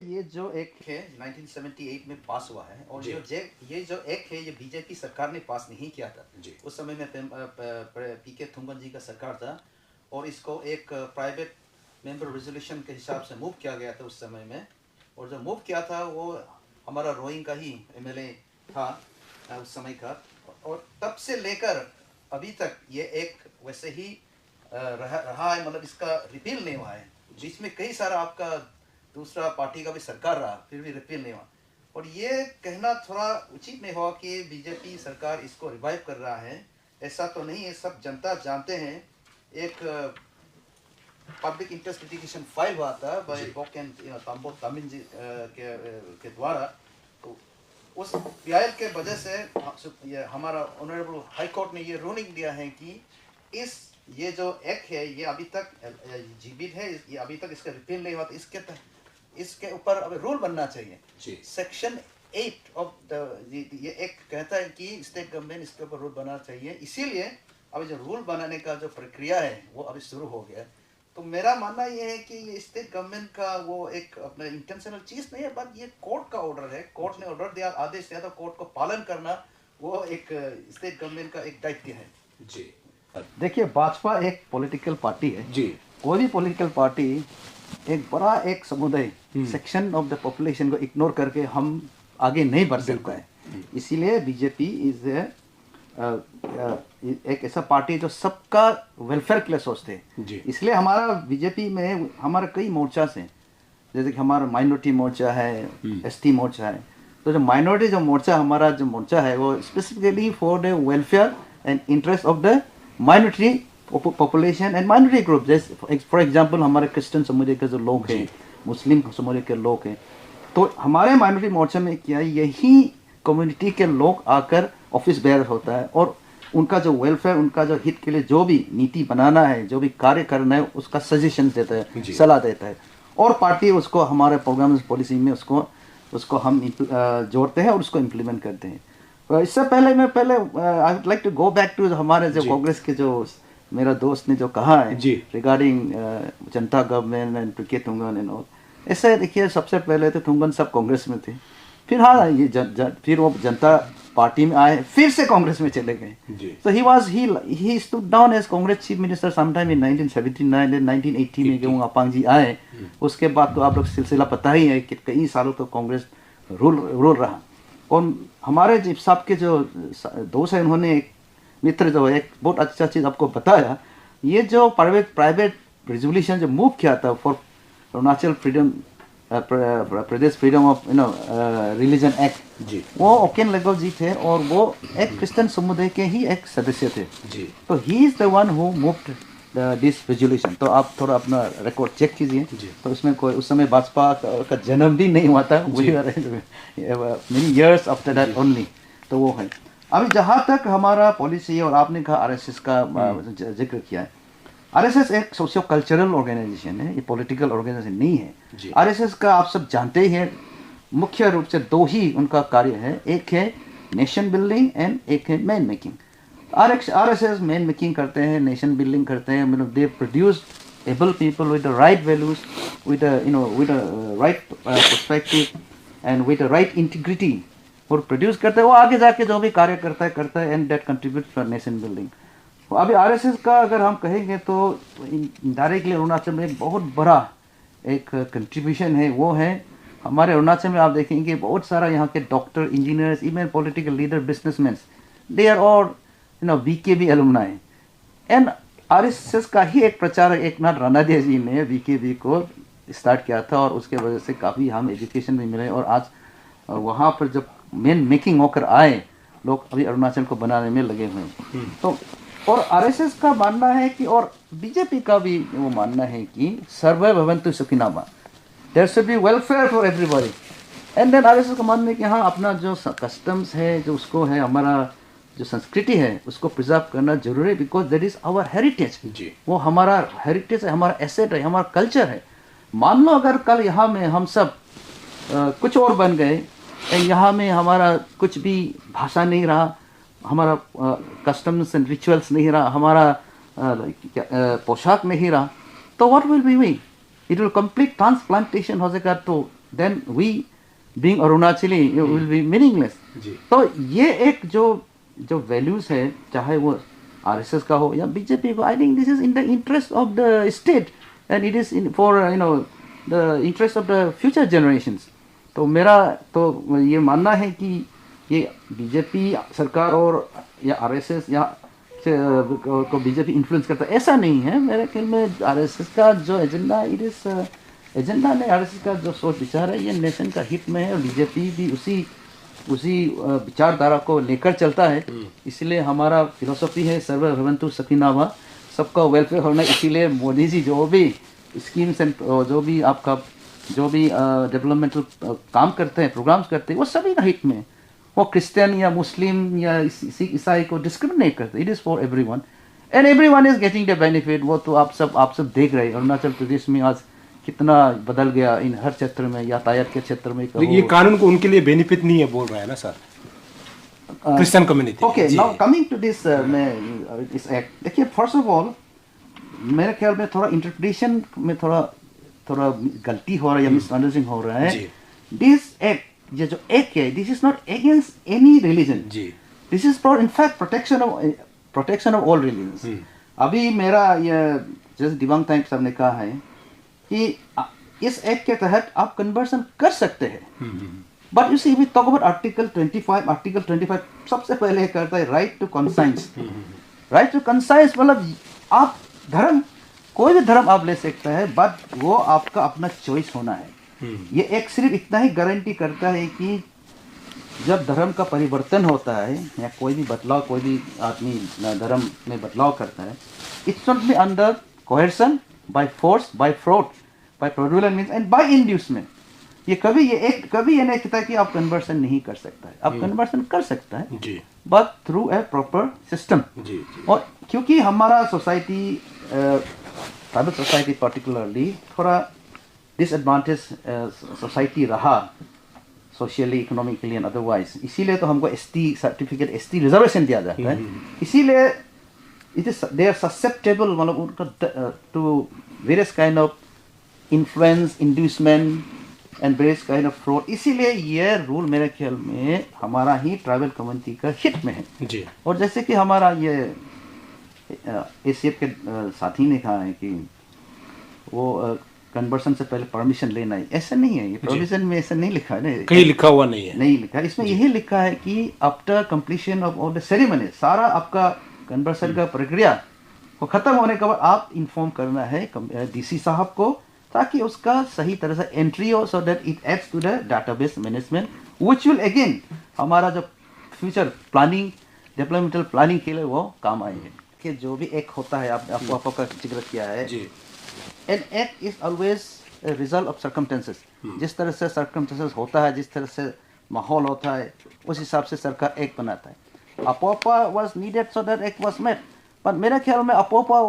ये जो एक्ट है 1978 में पास हुआ है और जी। ये जो एक्ट है ये बीजेपी सरकार ने पास नहीं किया था। जी। उस समय में पीके थुम्बन जी का सरकार था और इसको एक प्राइवेट मेंबर रेजोल्यूशन के हिसाब से मूव किया गया था उस समय में। और जो मूव किया था वो हमारा रोइंग का ही एमएलए था उस समय का। और तब से लेकर अभी तक ये एक वैसे ही रहा है, मतलब इसका रिपील नहीं हुआ है। बीच में कई सारा आपका दूसरा पार्टी का भी सरकार रहा, फिर भी रिपील नहीं हुआ। और ये कहना थोड़ा उचित नहीं हुआ कि बीजेपी सरकार इसको रिवाइव कर रहा है। ऐसा तो नहीं है, सब जनता जानते हैं। एक पब्लिक इंटरेस्ट लिटिगेशन फाइल हुआ था बाय बॉक एंड ताम्बो तामिन जी के द्वारा। तो उस पीआईएल के वजह से ये हमारा ऑनरेबल हाई कोर्ट ने ये रूलिंग दिया है कि ये जो एक्ट है ये अभी तक जीवित है, ये अभी तक इसका रिपील नहीं हुआ। तो इसके ऊपर अब रूल बनना चाहिए। सेक्शन 8 ऑफ ये एक्ट कहता है कि स्टेट गवर्नमेंट इसके ऊपर रूल बनाना चाहिए। इसीलिए अभी जो रूल बनाने का जो प्रक्रिया है वो अभी शुरू हो गया है। तो मेरा मानना ये है कि ये स्टेट गवर्नमेंट का वो एक अपना इंटेंशनल चीज नहीं है, बट ये कोर्ट का ऑर्डर है। कोर्ट ने ऑर्डर दिया, आदेश दिया, तो कोर्ट को पालन करना वो एक स्टेट गवर्नमेंट का एक दायित्व है। जी। देखिए, भाजपा एक पॉलिटिकल पार्टी है जी। कोई भी पॉलिटिकल पार्टी एक बड़ा एक समुदाय सेक्शन ऑफ द पॉपुलेशन को इग्नोर करके हम आगे नहीं बढ़ सकता है। इसीलिए बीजेपी इज एक ऐसा पार्टी जो सबका वेलफेयर के लिए सोचते हैं। इसलिए हमारा बीजेपी में हमारे कई मोर्चा हैं, जैसे कि हमारा माइनॉरिटी मोर्चा है, एसटी मोर्चा है। तो जो माइनॉरिटी जो मोर्चा है वो specifically for the welfare and interest of the minority population and minority group. जैसे फॉर एग्जांपल हमारे क्रिश्चियन समुदाय के जो लोग हैं, मुस्लिम समुदाय के लोग हैं, तो हमारे माइनॉरिटी मोर्चा में क्या यही कम्युनिटी के लोग आकर ऑफिस बेयर होता है और उनका जो वेलफेयर, उनका जो हित के लिए जो भी नीति बनाना है, जो भी कार्य करना है, उसका सजेशन देता है, सलाह देता है। और पार्टी उसको हमारे प्रोग्राम पॉलिसी में उसको हम जोड़ते हैं और उसको इम्प्लीमेंट करते हैं। इससे पहले I would like to go back to हमारे जो कांग्रेस के जो मेरा दोस्त ने जो कहा है regarding Janata government and PK थुम्बन एंड ऑल। ऐसा देखिए, सबसे पहले तो थुम्बन सब कांग्रेस में थे, फिर फिर वो जनता पार्टी में आए, फिर से कांग्रेस में चले गए। तो he stood down as Congress chief minister sometime in 1979 and 1980 में जब अपांग जी आए। उसके बाद तो आप लोग सिलसिला पता ही है कि कई सालों तो कांग्रेस रूल रहा। और हमारे जी साहब के जो दोस्त है, उन्होंने एक मित्र जो है एक बहुत अच्छा चीज़ आपको बताया। ये जो प्राइवेट रेजोल्यूशन जो मूव किया था for Arunachal Pradesh freedom of religion act, वो ओकेन लेगो जी थे और वो एक क्रिश्चियन समुदाय के ही एक सदस्य थे। तो he is the one who moved this resolution. तो आप थोड़ा अपना रिकॉर्ड चेक कीजिए। तो उसमें कोई उस समय भाजपा का जन्म भी नहीं हुआ था, many years after that only. तो वो है। अभी जहाँ तक हमारा पॉलिसी और आपने कहा आरएसएस का जिक्र किया है, आरएसएस एक सोशियो कल्चरल ऑर्गेनाइजेशन है, ये पॉलिटिकल ऑर्गेनाइजेशन नहीं है। आरएसएस का आप सब जानते ही हैं, मुख्य रूप से दो ही उनका कार्य है, एक है नेशन बिल्डिंग एंड एक है man making. RSS man making करते हैं, नेशन बिल्डिंग करते हैं। मतलब they produce able people with the right values, with the right perspective and with the right integrity और प्रोड्यूस करते हैं। वो आगे जाके जो भी कार्य करता है and that contribute for nation building. अभी आरएसएस का अगर हम कहेंगे तो डायरेक्टली अरुणाचल में एक बहुत बड़ा एक कंट्रीब्यूशन है। वो है हमारे अरुणाचल में आप देखेंगे बहुत सारा यहाँ के doctor, engineers, even political leader, businessman, they are all VKB alumni. And RSS का ही एक प्रचारक एकनाथ राणादिया जी ने वीकेबी को स्टार्ट किया था और उसके वजह से काफ़ी हम एजुकेशन भी मिले। और आज वहाँ पर जब मेन मेकिंग होकर आए लोग, अभी अरुणाचल को बनाने में लगे हुए हैं। तो और आरएसएस का मानना है कि, और बीजेपी का भी वो मानना है कि सर्वे भवन्तु सुखिनः, there should be welfare for everybody. And then RSS का मानना है कि हाँ, अपना जो कस्टम्स है, जो उसको है, हमारा जो संस्कृति है, उसको प्रिजर्व करना जरूरी है, because that is our heritage. वो हमारा हेरिटेज है, हमारा एसेट है, हमारा कल्चर है। मान लो अगर कल यहाँ में हम सब कुछ और बन गए, यहाँ में हमारा कुछ भी भाषा नहीं रहा, हमारा कस्टम्स एंड रिचुअल्स नहीं रहा, हमारा पोशाक नहीं रहा, तो what will be we? It will complete transplantation हो जाएगा। तो then we being Arunachali will be meaningless. तो ये एक जो values है, चाहे वो RSS का हो या BJP को, I think this is in the interest of the state and it is for the interest of the future generations. तो मेरा तो ये मानना है कि ये बीजेपी सरकार और या RSS या को बीजेपी इन्फ्लुएंस करता है, ऐसा नहीं है. मेरे ख्याल में RSS का जो एजेंडा, इट इज एजेंडा ने RSS का जो सोच विचार है ये नेशन का हित में है और बीजेपी भी उसी विचारधारा को लेकर चलता है. इसलिए हमारा फिलोसफी है सर्वे भवन्तु सुखिनः भव, सबका वेलफेयर होना. इसीलिए मोदी जी जो भी स्कीम्स एंड जो भी डेवलपमेंटल काम करते हैं, प्रोग्राम्स करते हैं, वो सभी का हित में. वो क्रिश्चियन या मुस्लिम या सिख ईसाई को डिस्क्रिमिनेट करते. It is for everyone and everyone is getting the benefit. वो तो आप सब देख रहे हैं अरुणाचल प्रदेश में आज कितना बदल गया इन हर क्षेत्र में, यातायात के क्षेत्र में. ये कानून को उनके लिए बेनिफिट नहीं है बोल रहा है ना sir, Christian community. Okay, now coming to this इस एक्ट, देखिए फर्स्ट ऑफ ऑल मेरे ख्याल में थोड़ा इंटरप्रिटेशन में थोड़ा गलती हो रहा है या मिसअंडरस्टैंडिंग हो रहा है. दिस एक्ट, ये जो एक्ट है, this is not against any religion. This is for in fact protection of all religions. अभी मेरा ये जैसे दिवांग ताइप साहब ने कहा है कि इस एक्ट के तहत आप कन्वर्सन कर सकते हैं. But you see we talk about article 25 सबसे पहले करता है right to conscience. Right to conscience मतलब आप धर्म, कोई भी धर्म आप ले सकते हैं, बट वो आपका अपना चॉइस होना है. ये एक सिर्फ इतना ही गारंटी करता है कि जब धर्म का परिवर्तन होता है या कोई भी बदलाव, कोई भी आदमी धर्म में बदलाव करता है, it's not be under coercion, by force, by fraud, by fraudulent means and by inducement. ये कभी ये नहीं कहता कि आप कन्वर्सन नहीं कर सकता है. आप कन्वर्सन कर सकता है but through a proper system. और क्योंकि हमारा सोसाइटी, प्राइवेट सोसाइटी पर्टिकुलरली थोड़ा डिसएडवांटेज सोसाइटी रहा सोशली, इकोनॉमिकली एंड अदरवाइज, इसीलिए तो हमको ST सर्टिफिकेट, ST रिजर्वेशन दिया जाता है. इसीलिए it is they are susceptible मतलब उनका to various kind of influence, inducement and various kind of fraud. इसीलिए ये रूल मेरे ख्याल में हमारा ही ट्राइबल कम्युनिटी का हित में है. और जैसे कि हमारा ये ACF के साथी ने कहा है कि वो कन्वर्सन से पहले परमिशन लेना है, ऐसा नहीं है. ये प्रोविजन में ऐसा नहीं लिखा है ना, कहीं लिखा हुआ नहीं है. नहीं लिखा है. इसमें यही लिखा है कि after completion of all the ceremony, सारा आपका कन्वर्सन का प्रक्रिया को खत्म होने के बाद आप इन्फॉर्म करना है DC साहब को, ताकि उसका सही तरह से एंट्री हो, so that it adds to the database management which will again हमारा जो फ्यूचर प्लानिंग, डेवलपमेंटल प्लानिंग के लिए वो काम आएंगे. कि जो भी एक होता है, आपका जिक्र किया है, an act is always a result of circumstances. जिस तरह से सर्कमस्टेंसेस होता है, जिस तरह से माहौल होता है, उस हिसाब से सरकार एक्ट बनाता है. अपोपा was needed so that act was made. पर मेरे ख्याल में अपोपा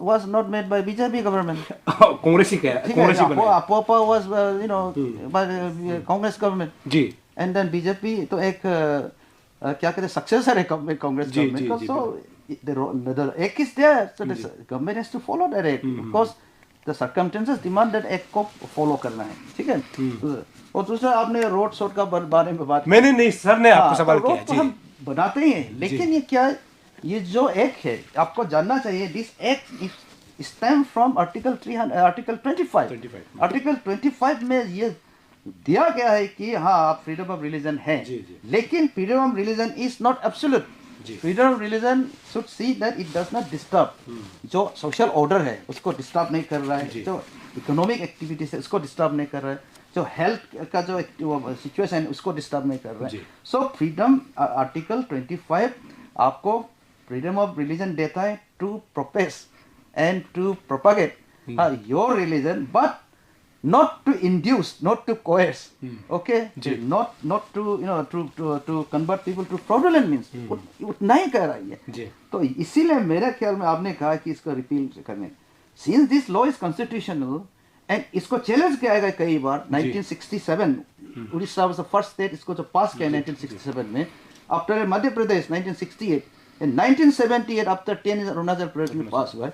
was not made by BJP government. Congress ही अपोपा वाज बाय कांग्रेस गवर्नमेंट जी. एंड देन BJP तो एक क्या कहते हैं, सक्सेसर है कांग्रेस गवर्नमेंट का. सो the act is there, so the government has to follow that act because the circumstances demand that act को follow करना है. ठीक है. और दूसरा आपने रोड शोड का बारे में बात, मैंने नहीं, सर ने आपको सवाल किया. जी, हम बनाते ही हैं, लेकिन ये क्या, ये जो एक्ट है आपको जानना चाहिए. This act stem from article 25. Article 25 में ये दिया गया है कि हाँ आप फ्रीडम ऑफ रिलीजन है, लेकिन freedom of religion is not absolute. Freedom of religion should see that it does not disturb जो सोशल ऑर्डर है उसको डिस्टर्ब नहीं कर रहा है, जो इकोनॉमिक एक्टिविटीज है उसको डिस्टर्ब नहीं कर रहा है, जो हेल्थ का जो सिचुएशन है उसको डिस्टर्ब नहीं कर रहा है. सो फ्रीडम आर्टिकल 25 आपको फ्रीडम ऑफ रिलीजन देता है to profess and to propagate your religion, but not to induce, not to coerce, okay, not to to convert people to fraudulent means. उतना ही कह रहा है. तो इसीलिए मेरे ख्याल में आपने कहा कि इसको रिपील करने, since this law is constitutional and इसको चैलेंज किया गया कई बार. 1967 Orissa was the first state इसको जो पास किया 1967 में, after Madhya Pradesh 1968 and 1978 after 10 Arunachal Pradesh में पास हुआ.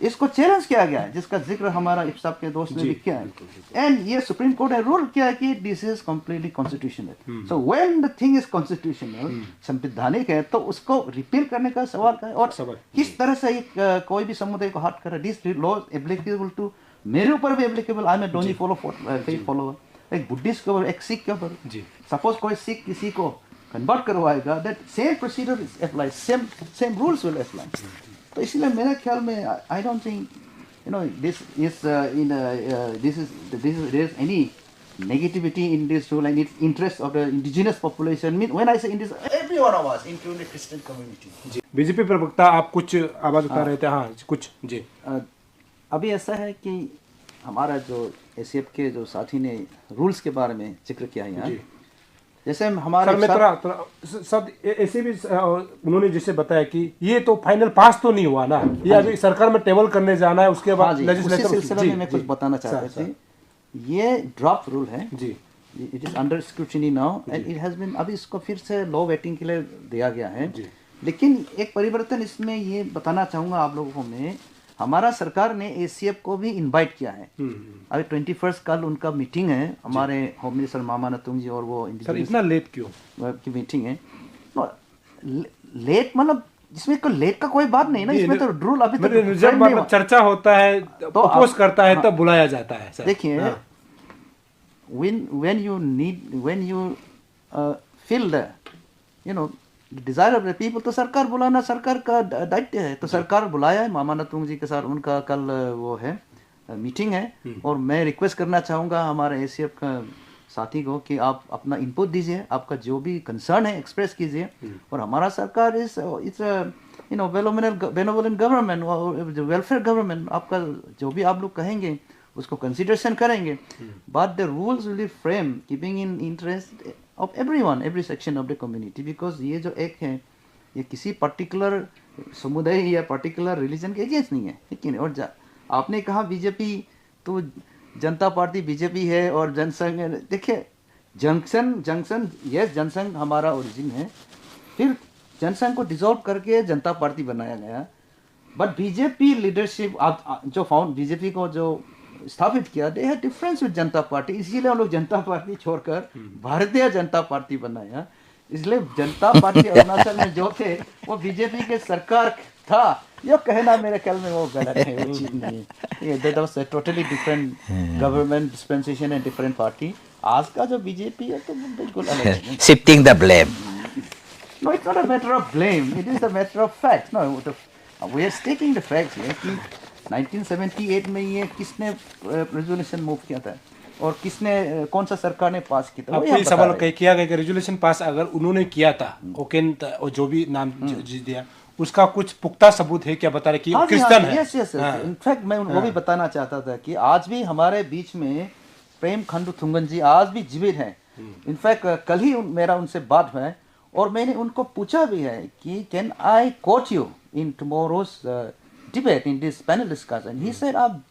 इसको चैलेंज किया गया है, जिसका जिक्र हमारा इफ्साब के दोस्त ने भी किया है। एंड ये सुप्रीम कोर्ट ने रूल किया है कि this is completely constitutional. So when the thing is constitutional, संवैधानिक है, तो उसको रिपील करने का सवाल का है। और किस तरह से कोई भी समुदाय को हर्ट कर रहा है, दिस लॉ एप्लीकेबल टू, मेरे ऊपर भी applicable, I am don't follow एक बुद्धिस्ट के ऊपर, एक सिख के ऊपर। सपोज कोई सिख किसी को कन्वर्ट करवाएगा, that same procedure is apply, same rules will apply. तो इसलिए मेरे ख्याल में I don't think this is there is any negativity in this rule, and its interest of the indigenous population. When I say indigenous, every one of us, including Christian community. Ji, BJP प्रवक्ता आप कुछ आवाज उठा रहे थे। हाँ कुछ जी। अभी ऐसा है कि हमारा जो एसीएफ के जो साथी ने रूल्स के बारे में जिक्र किया है यहाँ, जैसे हमारे सब ऐसे भी उन्होंने जैसे बताया कि ये तो फाइनल पास तो नहीं हुआ ना, ये अभी सरकार में टेबल करने जाना है, उसके बाद लेजिस्लेचर। उसी सिलसिले में मैं कुछ बताना चाहता था। ये ड्राफ्ट रूल है जी, it is under scrutiny now and it has been, अभी इसको फिर से लॉ वेटिंग के लिए दिया गया है। लेकिन एक परिवर्तन इसमें ये बताना चाहूँगा आप लोगों को, मैं हमारा सरकार ने एसीएफ को भी इनवाइट किया है। अभी 21 कल उनका मीटिंग है, हमारे होम मिनिस्टर मामा नतुंग जी और वो सर इतना लेट क्यों की मीटिंग है। लेट मतलब जिसमें कोई लेट का कोई बात नहीं ना, इसमें तो रूल अभी तक जब चर्चा होता है, तो अपोज करता है, तब बुलाया जाता है। देखिए when you feel the desire of the people, तो सरकार बुलाना सरकार का दायित्व है। तो सरकार बुलाया है, मामा नतुंग जी के साथ उनका कल वो है मीटिंग है। और मैं रिक्वेस्ट करना चाहूँगा हमारे एसीएफ का साथी को कि आप अपना इनपुट दीजिए, आपका जो भी कंसर्न है एक्सप्रेस कीजिए। और हमारा सरकार इस बेनोवलेंट गवर्नमेंट, वेलफेयर गवर्नमेंट, आपका जो भी आप लोग कहेंगे उसको कंसिडरेशन करेंगे। But the rules will be frame keeping in interest of everyone, every section of the community. Because ये जो एक्ट है ये किसी पर्टिकुलर समुदाय या पर्टिकुलर रिलीजन के अगेंस्ट नहीं है, ठीक है। और आपने कहा बीजेपी तो जनता पार्टी बीजेपी है और जनसंघ, देखिए जंक्शन यस, जनसंघ हमारा ओरिजिन है, फिर जनसंघ को डिसॉल्व करके जनता पार्टी बनाया गया। बट बीजेपी लीडरशिप जो बीजेपी को जो स्थापित किया, they have difference with Janata party, इसीलिए हम लोग जनता पार्टी छोड़कर भारतीय जनता पार्टी बनाया। इसलिए जनता पार्टी अरुणाचल में जो थे वो बीजेपी के सरकार था, ये कहना मेरे ख्याल में वो गलत है, वो चीज नहीं है। That was a totally different government dispensation and different party. आज का जो बीजेपी है तो बिल्कुल अलग है। Shifting the blame. No, it's not a matter of blame, it is a matter of facts. No, we are stating the facts है कि 1978 में ये किसने रेजोल्यूशन मूव किया था और किसने कौन सा सरकार ने पास किया था। वही सवाल किया गया कि रेजोल्यूशन पास अगर उन्होंने किया था, ओकेन और जो भी नाम दिया, उसका कुछ पुख्ता सबूत है क्या? बता रहे कि क्रिश्चियन है। यस यस, इनफैक्ट मैं वो भी बताना चाहता था कि आज भी हमारे बीच में प्रेम खंडू थुंगन जी आज भी जीवित हैं। इनफैक्ट कल ही मेरा उनसे बात हुआ है और मैंने उनको पूछा भी है कि can I quote you in tomorrow's debate in this panel discussion. He said आप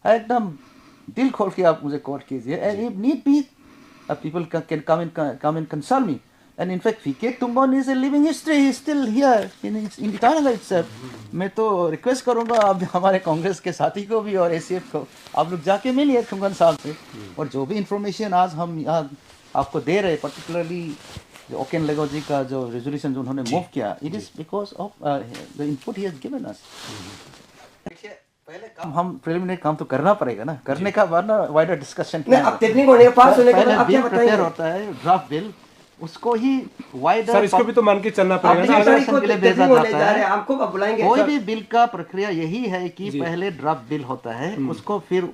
एकदम दिल खोल के आप मुझे कोट कीजिए, and if need be people can come and consult me. And in fact, V.K. Tumbon is a living history. He is still here in Itanagar itself. मैं तो रिक्वेस्ट करूँगा आप हमारे कांग्रेस के साथी को भी और एसीएफ को, आप लोग जाके मिलिए तुंगन साहब से, और जो भी इंफॉर्मेशन आज हम यहाँ आपको दे रहे, पर्टिकुलरली जो ओकेन लेगो जी का जो रेजोल्यूशन जो उन्होंने मूव किया, it is because of the input he has given us. देखिए पहले काम, हम प्रिलिमिनरी काम तो करना पड़ेगा ना, करने का बाद ना वाइडर डिस्कशन नहीं, अब टेक्निक होने के पास होने के बाद आप क्या बताएंगे? होता है ड्राफ्ट बिल, उसको ही वाइडर सर इसको भी तो मान के चलना पड़ेगा ना, भेजा जाता है। आपको बुलाएंगे, कोई भी बिल का प्रक्रिया यही है कि पहले ड्राफ्ट बिल होता है, उसको फिर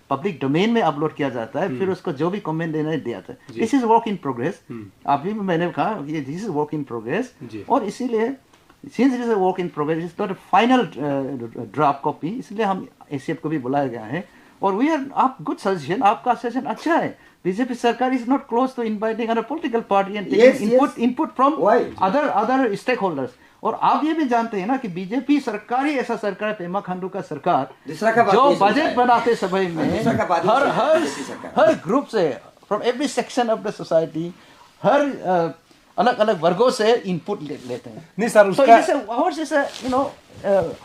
पब्लिक डोमेन में अपलोड किया जाता है, फिर उसको जो भी कमेंट देना है दिया जाता है। This is work in progress. अभी मैंने कहा ये this is work in progress, और इसीलिए since it is a work in progress, it's not a final draft copy, इसलिए हम एसीएफ को भी बुलाया गया है। और we are, आप गुड सजेशन, आपका सजेशन अच्छा है। बीजेपी सरकार is not close to inviting other political party and taking input from other stakeholders। और आप ये भी जानते हैं ना कि बीजेपी सरकार ही ऐसा सरकार है, पेमा खांडू का सरकार, जो बजट बनाते समय में हर ग्रुप से, from every section of the society, हर अलग अलग वर्गों से इनपुट लेते हैं। नहीं सर, तो उसका जैसे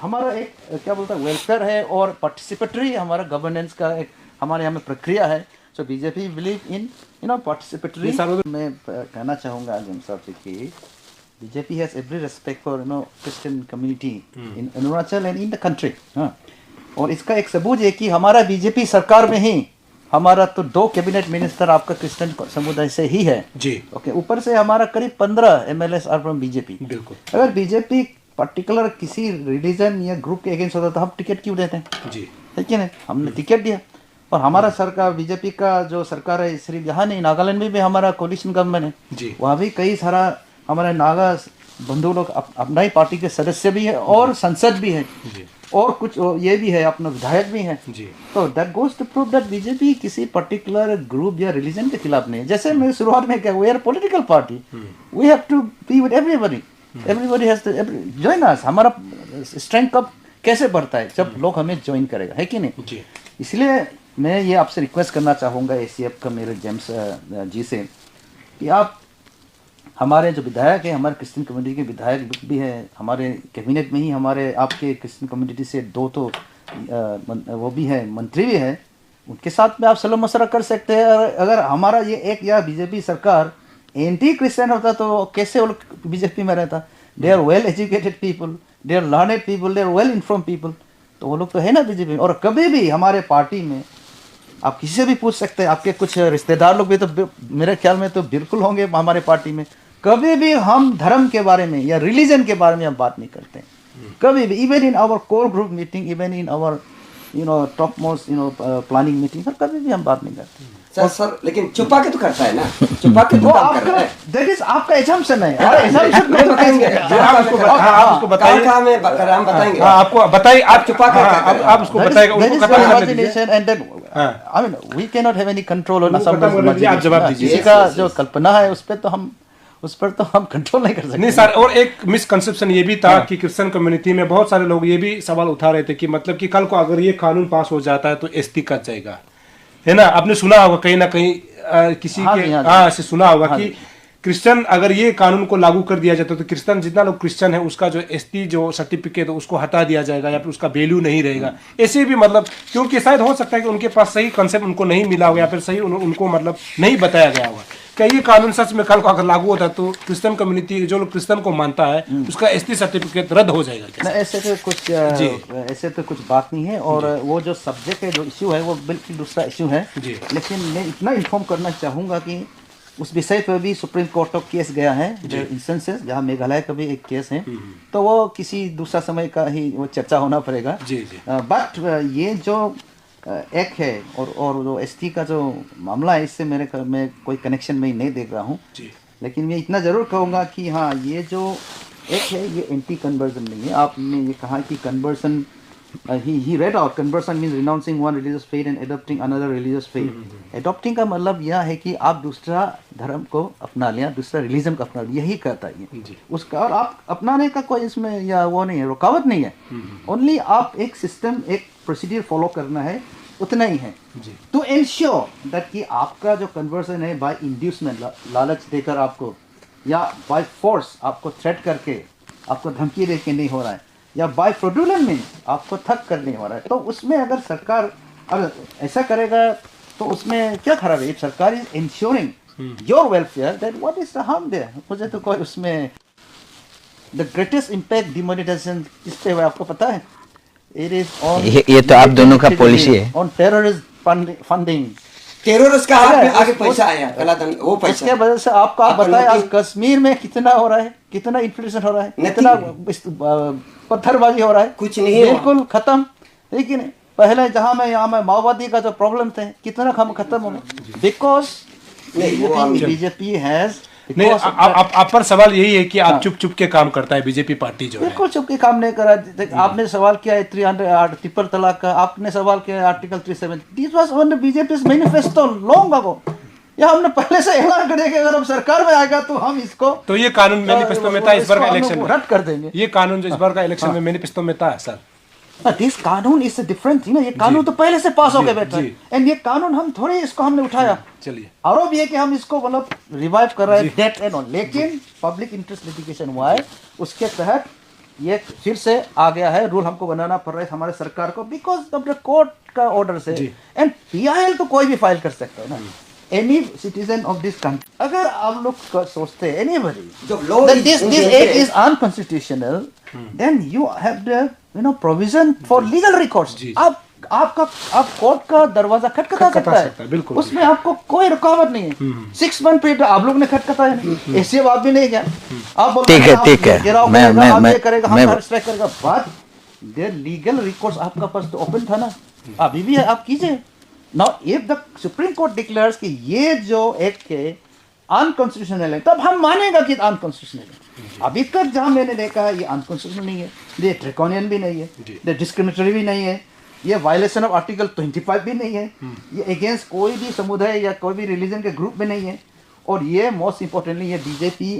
हमारा एक क्या बोलता है वेलफेयर है और पार्टिसिपेटरी हमारा गवर्नेंस का एक हमारे यहाँ में प्रक्रिया है। सो बीजेपी बिलीव इन पार्टिसिपेटरी। मैं कहना चाहूँगा आजम साहब से कि BJP has every respect for Christian community in Arunachal and in the country. और इसका एक सबूत है कि हमारा बीजेपी सरकार में ही हमारा तो 2 कैबिनेट मिनिस्टर आपका क्रिश्चियन समुदाय से ही है जी। ओके, ऊपर से हमारा करीब 15 MLAs आर फ्रॉम बीजेपी। बिल्कुल। अगर बीजेपी पर्टिकुलर किसी रिलीजन या ग्रुप के अगेंस्ट होता तो हम टिकट क्यों देते हैं जी, है कि नहीं? हमने टिकट दिया। और हमारा सरकार बीजेपी का जो सरकार है सिर्फ यहाँ नहीं, नागालैंड में भी हमारा कोलिशन गवर्नमेंट है जी। वहाँ भी कई सारा हमारे नागा बंधु लोग अपना ही पार्टी के सदस्य भी है और संसद भी है जी। और कुछ ये भी है अपना विधायक भी है जी। तो that goes to prove that BJP किसी पर्टिकुलर ग्रुप या रिलीजन के खिलाफ नहीं है। जैसे मैं शुरुआत में क्या, we are political party, we have to be with everybody, everybody has to join us. हमारा स्ट्रेंथ कब कैसे बढ़ता है जब लोग हमें ज्वाइन करेगा, है कि नहीं जी। इसलिए मैं ये आपसे रिक्वेस्ट करना चाहूँगा ACF का मेरे जेम्स जी से कि आप हमारे जो विधायक है, हमारे क्रिश्चियन कम्युनिटी के विधायक भी हैं, हमारे कैबिनेट में ही हमारे आपके क्रिश्चियन कम्युनिटी से 2 तो वो भी है, मंत्री भी है, उनके साथ में आप सलाह मशवरा कर सकते हैं। अगर हमारा ये एक या बीजेपी सरकार एंटी क्रिश्चियन होता तो कैसे वो लोग बीजेपी में रहता? They are well educated people, they are learned people, they are well inform people, तो वो लोग तो है ना बीजेपी में। और कभी भी हमारे पार्टी में आप किसी से भी पूछ सकते हैं, आपके कुछ रिश्तेदार लोग भी तो मेरे ख्याल में तो बिल्कुल होंगे हमारे पार्टी में, कभी भी हम धर्म के बारे में या रिलीजन के बारे में हम बात नहीं करते कभी भी। Even in our core group meeting, even in our top most planning meeting, कभी भी हम बात नहीं करते सर लेकिन छुपा के तो करता है ना, छुपा के तो काम कर रहा है। दैट इज आपका एजम्पशन है। बताएंगे आपको बताइए, हम बताएंगे आपको बताइए, आप छुपा कर आप उसको बताइएगा, उसको खत्म करने दीजिए। And then I mean we can not have any control on Assam. आप जवाब दीजिए। किसी का जो कल्पना है उस पर तो हम कंट्रोल नहीं कर सकते। नहीं सर, और एक मिसकंसेप्शन ये भी था कि क्रिश्चियन कम्युनिटी में बहुत सारे लोग ये भी सवाल उठा रहे थे कि मतलब कि कल को अगर ये कानून पास हो जाता है तो एसटी कट जाएगा, है ना? आपने सुना होगा कहीं ना कहीं किसी के से सुना होगा कि क्रिश्चियन अगर ये कानून को लागू कर दिया जाता तो क्रिश्चियन जितना लोग क्रिश्चियन है उसका जो एसटी जो सर्टिफिकेट है उसको हटा दिया जाएगा या फिर उसका वैल्यू नहीं रहेगा। ऐसे भी मतलब क्योंकि शायद हो सकता है कि उनके पास सही कंसेप्ट उनको नहीं मिला होगा या फिर सही उनको मतलब नहीं बताया गया होगा। क्या ये कानून सच में कल को अगर लागू होता है तो क्रिश्चियन कम्युनिटी जो लोग क्रिश्चियन को मानता है उसका एसटी सर्टिफिकेट रद्द हो जाएगा? ऐसे तो कुछ बात नहीं है। और वो जो सब्जेक्ट है, जो इश्यू है, वो बिल्कुल दूसरा इश्यू है। लेकिन मैं इतना इन्फॉर्म करना चाहूँगा कि उस विषय पर भी सुप्रीम कोर्ट ऑफ केस गया है, इंस्टेंसेस जहाँ मेघालय का भी एक केस है, तो वो किसी दूसरा समय का ही वो चर्चा होना पड़ेगा। बट ये जो एक है और जो एसटी का जो मामला है, इससे मैं कोई कनेक्शन में नहीं देख रहा हूँ। लेकिन मैं इतना ज़रूर कहूँगा कि हाँ, ये जो एक है ये एंटी कन्वर्जन नहीं है। आपने ये कहा कि conversion, he read out conversion means renouncing one religious faith and adopting another religious faith. Adopting का मतलब यह है कि आप दूसरा धर्म को अपना लिया, दूसरा रिलीजन को अपना लिया, यही कहता है ये उसका। और आप अपनाने का कोई इसमें या वो नहीं है, रुकावट नहीं है। ओनली आप एक सिस्टम, एक प्रोसीड्यूर फॉलो करना है, उतना ही है टू एंश्योर दैट कि आपका जो कन्वर्सन है बाय इंड्यूसमेंट, लालच देकर आपको या बाय फोर्स आपको थ्रेट करके, आपको धमकी दे के नहीं हो रहा है, या बाय फ्रॉडुलेंट मीन्स आपको ठग करने हो रहा है। तो उसमें अगर सरकार अगर ऐसा करेगा तो उसमें क्या खराब है? सरकार is insuring your welfare, then what is the harm there? मुझे तो कोई उसमें द ग्रेटेस्ट इम्पैक्ट डिमोनेटाइजेशन किस पे हुआ आपको पता है? इट इज ऑन, ये तो आप दोनों का पॉलिसी है, ऑन टेररिस्ट फंडिंग। टेररिस्ट का आगे पैसा आया, कलाधन, वो पैसा इसके वजह से आपको आप बताएं आज कश्मीर में कितना हो रहा है, कितना इन्फ्लेशन हो रहा है, कितना पत्थरबाजी हो रहा है, कुछ नहीं, बिल्कुल खत्म। लेकिन पहले जहाँ में यहाँ में माओवादी का जो प्रॉब्लम थे कितना खत्म हो गया, बिकॉज बीजेपी हैज नहीं। आप पर सवाल यही है कि आप चुप चुप के काम करता है बीजेपी पार्टी जो है। बिल्कुल चुप के काम नहीं करा। आपने सवाल किया है 300 ट्रिपल तलाक का, आपने सवाल किया है article 370। This was on the BJP's manifesto long ago. या हमने पहले से ऐलान कर दिया कि अगर हम सरकार में आएगा तो हम इसको, तो ये कानून मैनिफेस्टो में था, इस बार का इलेक्शन में रद्द कर देंगे। ये कानून जो इस बार का इलेक्शन में मैनिफेस्टो में था सर, दिस कानून इज डिफरेंट थी ना, ये कानून तो पहले से पास हो गए बैठा जी। एंड ये कानून हम थोड़े इसको हमने उठाया। चलिए आरोप ये कि हम इसको मतलब रिवाइव कर रहे हैं डेट एंड ऑल, लेकिन पब्लिक इंटरेस्ट लिटिगेशन हुआ है, उसके तहत ये फिर से आ गया है, रूल हमको बनाना पड़ रहा है हमारे सरकार को बिकॉज ऑफ द कोर्ट का ऑर्डर से। एंड PIL तो कोई भी फाइल कर सकता है ना, any citizen of this country. अगर आप लोग सोचते हैं anybody this act is unconstitutional, then you have the provision for legal records. आप कोर्ट का दरवाजा खटखटा सकता है, बिल्कुल। उसमें आपको कोई रुकावट नहीं है। 6 मंथ पे आप लोग ने खटखटाया नहीं, ऐसे बात भी नहीं क्या आप बोलते ठीक है मैं करेगा हम स्ट्राइक करेगा, बात देयर लीगल रिकॉर्ड्स आपका पास तो ओपन था ना, अभी भी है, आप कीजिए। Now if the supreme court declares कि ये जो एक्ट है अनकॉन्स्टिट्यूशनल है, तब हम मानेगा कि अनकॉन्स्टिट्यूशनल है। अभी तक जहां मैंने देखा है ये अनकॉन्स्टिट्यूशनल नहीं है, ये ड्रैकोनियन भी नहीं है, ये डिस्क्रिमिनेटरी भी नहीं है, ये वायलेशन ऑफ आर्टिकल 25 भी नहीं है, ये अगेंस्ट कोई भी समुदाय या कोई भी रिलीजन के ग्रुप में नहीं है, और ये मोस्ट इम्पोर्टेंटली ये बीजेपी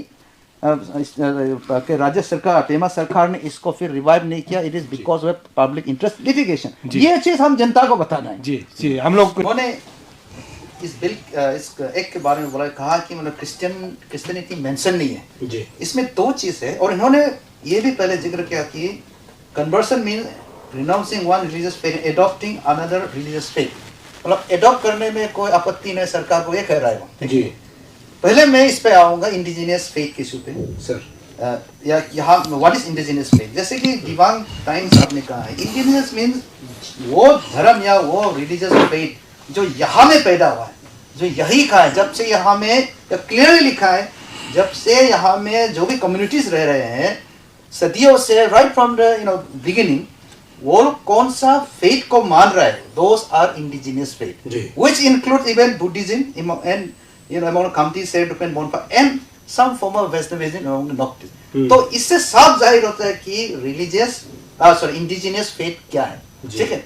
के राज्य सरकार पेमा सरकार ने इसको फिर रिवाइव नहीं किया। It is because of public interest litigation. ये चीज हम जनता को बताना है। जी जी, हम लोग उन्होंने इस बिल इस एक्ट के बारे में बोला, कहा कि मतलब क्रिश्चियनिटी मेंशन नहीं है जी। इसमें 2 चीज है, और इन्होंने ये भी पहले जिक्र किया कि conversion mean renouncing one religious faith, adopting another religious faith। मतलब एडॉप्ट करने में कोई आपत्ति नहीं, सरकार को ये कह रहा है जी। पहले मैं इस पे आऊंगा इंडिजिनियस फेथ के इशू पे सर। या यहाँ व्हाट इज इंडिजिनियस फेथ, जैसे कि दिवांग टाइम्स आपने कहा है, इंडिजिनियस मीन्स वो धर्म या वो रिलीजियस फेथ जो यहाँ में पैदा हुआ है, जो यही का है, जब से यहाँ में क्लियरली लिखा है, जब से यहाँ में जो भी कम्युनिटीज रह रहे हैं सदियों से, राइट फ्रॉम द बिगिनिंग, वो कौन सा फेथ को मान रहा है, those are indigenous faith, which include even Buddhism and among Khamti said and some form of Vaishnavism among the Bhaktis। तो इससे साफ जाहिर होता है कि रिलीजियस इंडिजिनियस फेथ क्या है, ठीक है।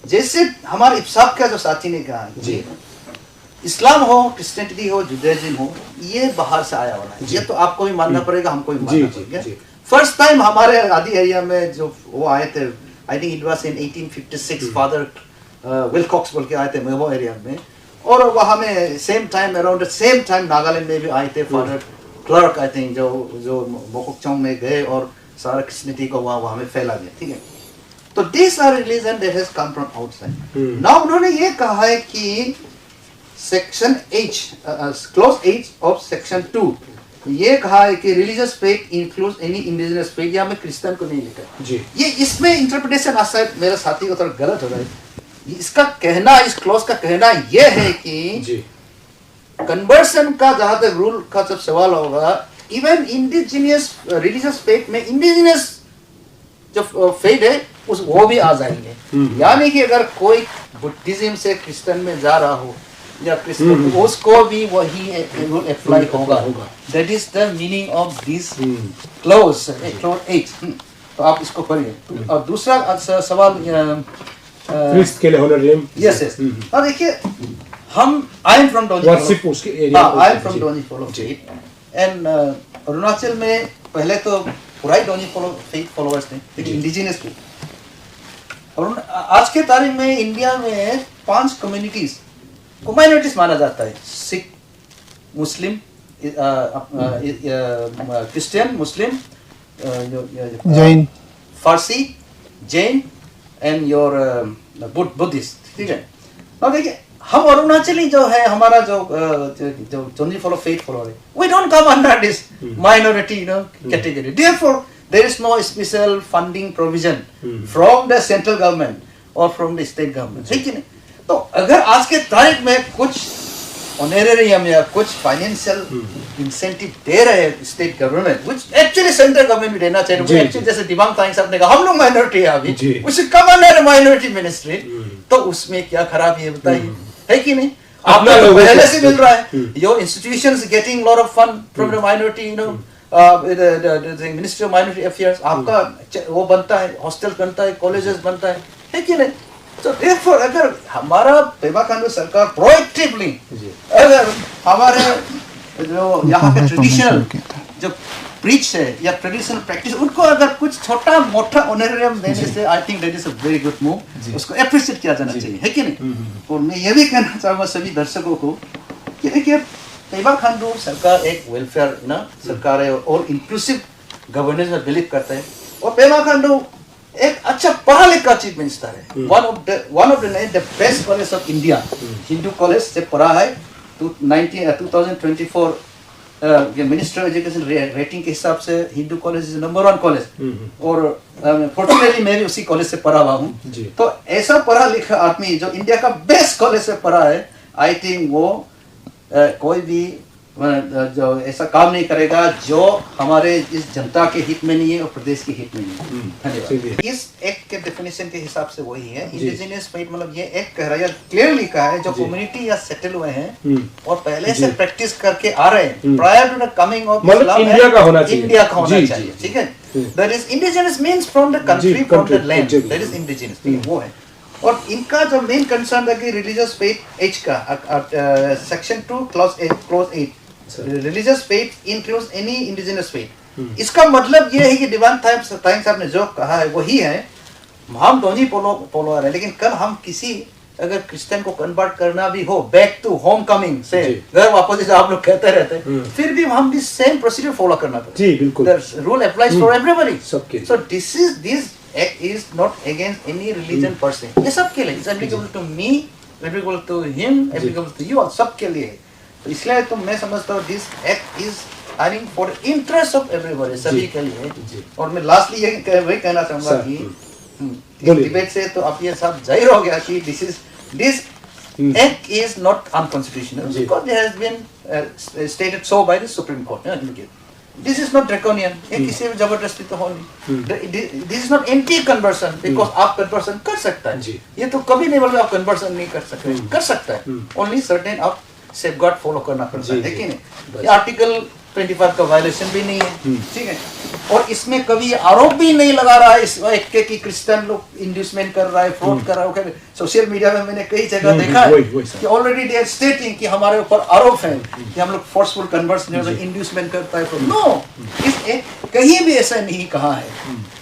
जैसे हमारे इब्साक का जो साथी ने कहा जी, इस्लाम हो, क्रिश्चियनिटी हो, जुडाइज्म हो, ये बाहर से आया वाला है, ये तो आपको भी मानना पड़ेगा, हमको भी मानना पड़ेगा। फर्स्ट टाइम हमारे आदि एरिया में जो वो आए थे, I think it was in 1856, father Wilcox बोल के आए थे मेमो एरिया में, और वहाँ में same time around same time Nagaland में भी आए थे फादर क्लर्क, आई थिंक, जो मोकोकचोंग में गए और सारा क्रिश्चियनिटी को वहाँ में फैला दिया, ठीक है। तो this our religion that has come from outside. Now उन्होंने ये कहा है कि section H close H of section 2 ये कहा है कि religious faith includes any indigenous faith, या मैं क्रिश्चियन को नहीं लिखा जी। ये इसमें इंटरप्रिटेशन आसा मेरे साथी को थोड़ा गलत हो रहा है। इसका कहना, इस क्लॉज का कहना ये है कि कन्वर्सन का जहां तक रूल का जब सवाल होगा, इवन इंडिजिनियस रिलीजियस फेथ में इंडिजिनियस जो फेथ है उस वो भी आ जाएंगे। यानी कि अगर कोई बुद्धिज्म से क्रिश्चियन में जा रहा हो या क्रिश्चियन, उसको भी वही रूल अप्लाई होगा। That is the meaning of this clause 8। तो आप इसको पढ़िए। और दूसरा सवाल प्रीस्ट के लिए होनर नेम, यस यस। और देखिए हम I am from Donyi, worship उसके area, I am from Donyi follow faith, and Arunachal में पहले तो पूरा ही डोंजी फॉलो फेथ फॉलोअर्स थे, लेकिन इंडिजिनियस थे। और आज के तारीख में इंडिया में 5 कम्युनिटीज को माइनॉरिटीज माना जाता है, Sikh, Muslim, Christian, Muslim, Jain, फारसी, जैन एंड योर बुद्धिस्ट, ठीक है। और देखिए हम अरुणाचली जो है, हमारा जो डोंजी फॉलो फेथ फॉलोअर है, we don't come under this minority category. Therefore there is no special funding provision from the central government और फ्रॉम द स्टेट गवर्नमेंट, ठीक है। तो अगर आज के तारीख में कुछ ऑनरेरियम या कुछ फाइनेंशियल इंसेंटिव दे रहे हैं state government, which actually central government भी देना चाहिए, एक्चुअली जैसे दिवांग ताइंग साहब ने कहा हम लोग माइनॉरिटी है अभी, उसे कम अंडर माइनॉरिटी मिनिस्ट्री, तो उसमें क्या खराबी है बताइए, है कि नहीं? आपको तो पहले से मिल रहा है, your institutions getting lot of fund from the minority, you know, the ministry of minority affairs, आपका वो बनता है, हॉस्टल बनता है, कॉलेजेस बनता है कि नहीं? तो therefore अगर हमारा पेमा खांडू सरकार प्रोएक्टिवली अगर हमारे जो यहाँ के ट्रेडिशनल जो प्रीच है या ट्रेडिशनल प्रैक्टिस, उनको अगर कुछ छोटा मोटा ऑनरेरियम देने से I think that is a very good move, उसको अप्रिशिएट किया जाना चाहिए, है कि नहीं। और मैं ये भी कहना चाहूँगा सभी दर्शकों को कि देखिए पेमा खांडू सरकार एक वेलफेयर ना सरकार है और इंक्लूसिव गवर्नेंस में बिलीव करते हैं, और पेमा खांडू एक अच्छा पढ़ा लिखा चीफ मिनिस्टर है, one of the best college of India, Hindu college से पढ़ा है। 2024 मिनिस्टर एजुकेशन रेटिंग के हिसाब से Hindu college is number 1 college, और फॉर्चुनेटली मैं भी उसी कॉलेज से पढ़ा हुआ हूँ। तो ऐसा पढ़ा लिखा आदमी जो इंडिया का बेस्ट कॉलेज से पढ़ा है, आई थिंक वो कोई भी जो ऐसा काम नहीं करेगा जो हमारे इस जनता के हित में नहीं है और प्रदेश के हित में नहीं है। धन्यवाद। इस एक्ट के डेफिनेशन के हिसाब से वही है, इंडिजिनियस पेट मतलब ये एक्ट कह रहा है, क्लियर लिखा है जो कम्युनिटी या सेटल हुए हैं और पहले से प्रैक्टिस करके आ रहे हैं, prior to the coming of Islam, India का होना चाहिए, इंडिया का होना चाहिए, ठीक है। That is indigenous means from the country, from the land, that is indigenous, वो है। और इनका जो मेन कंसर्न है कि रिलीजियस फेथ एज का section 2 clause 8 religious faith includes any indigenous faith. इसका मतलब ये है कि डिवाइन टाइम साहब ने जो कहा है वही है, हम दोनों फॉलोअर है, लेकिन कल हम किसी अगर क्रिश्चियन को कन्वर्ट करना भी हो, बैक टू होम कमिंग से घर वापस, जैसे आप लोग कहते रहते हैं, फिर भी हम भी सेम प्रोसीजर फॉलो करना पड़ेगा। जी बिल्कुल, the rule applies for everybody, सबके। So this act is not against any religion per se, ये सबके लिए, it's applicable to me, applicable to him, applicable to you, सबके लिए है। तो इसलिए तो मैं समझता हूँ this act is I mean for interest of everybody, सभी के लिए। और मैं लास्टली ये वही कहना चाहूँगा कि डिबेट से तो अब ये सब जाहिर हो गया कि this act is not unconstitutional because it has been stated so by the Supreme Court. This is not draconian. ये किसी भी जबरदस्ती तो हो नहीं। This is not anti-conversion because आप conversion कर सकता है। ये तो कभी नहीं बोलते आप conversion नहीं कर सकते, कर सकता है। Only certain आप सेफगार्ड फॉलो करना पड़ता है कि नहीं। ये आर्टिकल 25 का वायलेशन भी नहीं है, ठीक है। और इसमें कभी आरोप भी नहीं लगा रहा है इस एक्ट के कि क्रिश्चियन लोग इंड्यूसमेंट कर रहा है, फ्रॉड कर रहा है। सोशल मीडिया में मैंने कई जगह देखा है कि ऑलरेडी दे आर स्टेटिंग कि हमारे ऊपर आरोप है कि हम लोग फोर्सफुल कन्वर्सन इंड्यूसमेंट करता है। नो, इस एक्ट कहीं भी ऐसा नहीं कहा है,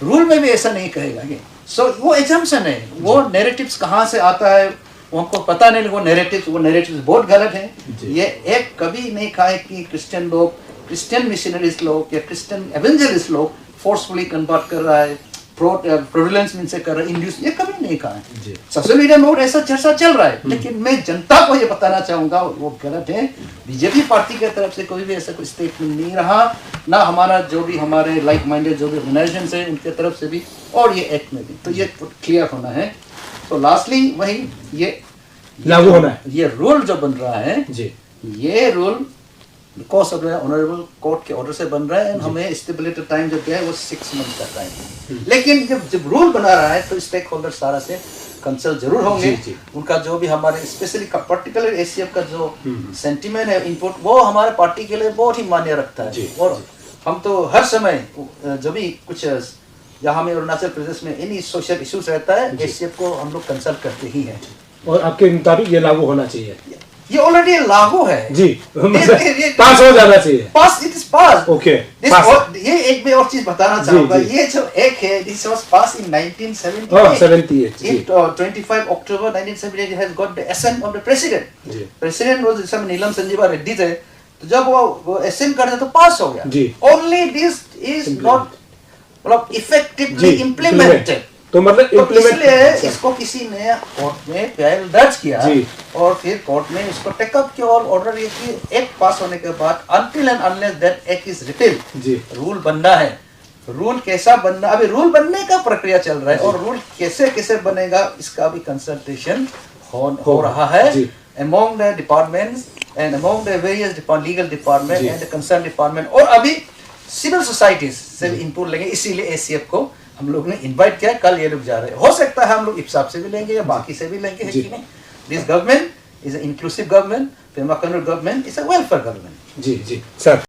रूल में भी ऐसा नहीं कहेगा। सो वो एजम्पशन है, वो नैरेटिव्स कहाँ से आता है वो हमको पता नहीं, वो नैरेटिव्स बहुत गलत हैं। ये एक कभी नहीं कहा है कि क्रिश्चियन मिशनरीज लोग या क्रिश्चियन एवेंजलिस्ट लोग फोर्सफुली कन्वर्ट कर रहा है, प्रोविलेंस मीन से कर रहा है, इंड्यूस, ये कभी नहीं कहा है। सोशल मीडिया में और ऐसा चर्चा चल रहा है, लेकिन मैं जनता को ये बताना चाहूंगा वो गलत है। बीजेपी पार्टी की तरफ से कोई भी ऐसा कोई स्टेटमेंट नहीं रहा, ना हमारा जो भी हमारे लाइक माइंडेड जो भी ऑर्गेनाइजेशन है उनके तरफ से भी, और ये एक्ट में भी, तो ये क्लियर होना है। तो लास्टली वही ये लागू होना है, ये रूल जो बन रहा है जी, ये rule because of honourable court के ऑर्डर से बन रहा है। हमें स्टेबिलिटी टाइम जो दिया है वो 6 मंथ का टाइम है, लेकिन जब रूल बना रहा है तो स्टेक होल्डर सारा से कंसल्ट जरूर होंगे। उनका जो भी हमारे स्पेशली पर्टिकुलर एसीएफ का जो सेंटीमेंट है, इनपुट, वो हमारे पार्टी के लिए बहुत ही मान्य रखता है। और हम तो हर समय जब भी कुछ यहाँ में अरुणाचल प्रदेश में एनी सोशल इश्यूज रहता है, एसीएफ को हम लोग कंसल्ट करते ही हैं। और आपके मुताबिक ये लागू होना चाहिए? ये ऑलरेडी लागू है जी, पास हो जाना चाहिए। पास, इट इज पास। ओके, ये एक भी और चीज बताना चाहूंगा, ये जो एक है, this was pass in 1978। 25 October 1978 has got the assent of the president. President was जिसमें नीलम संजीवा रेड्डी थे, तो जब वो असेंट कर दिया तो पास हो गया। ओनली दिस इज नॉट मतलब इफेक्टिवली इम्प्लीमेंटेड। तो मतलब इसलिए इसको किसी ने कोर्ट में पहल दर्ज किया और फिर कोर्ट ने इसको टेकअप किया और ऑर्डर ये कि एक्ट पास होने के बाद until and unless that act is repealed, rule बनना है। रूल कैसा बनना, अभी रूल बनने का प्रक्रिया चल रहा है, और रूल कैसे बनेगा इसका भी कंसल्टेशन हो रहा है among the departments and among the various legal department and the concern department, और अभी सिविल सोसाइटीज से भी इनपुट लेंगे। इसीलिए एसीएफ को हम लोग ने इनवाइट किया, कल ये लोग जा रहे हैं। हो सकता है हम लोग इप्साप से भी लेंगे या बाकी से भी लेंगे, है कि नहीं। This government is a inclusive government, Pema Khandu government is a welfare government. जी जी सर।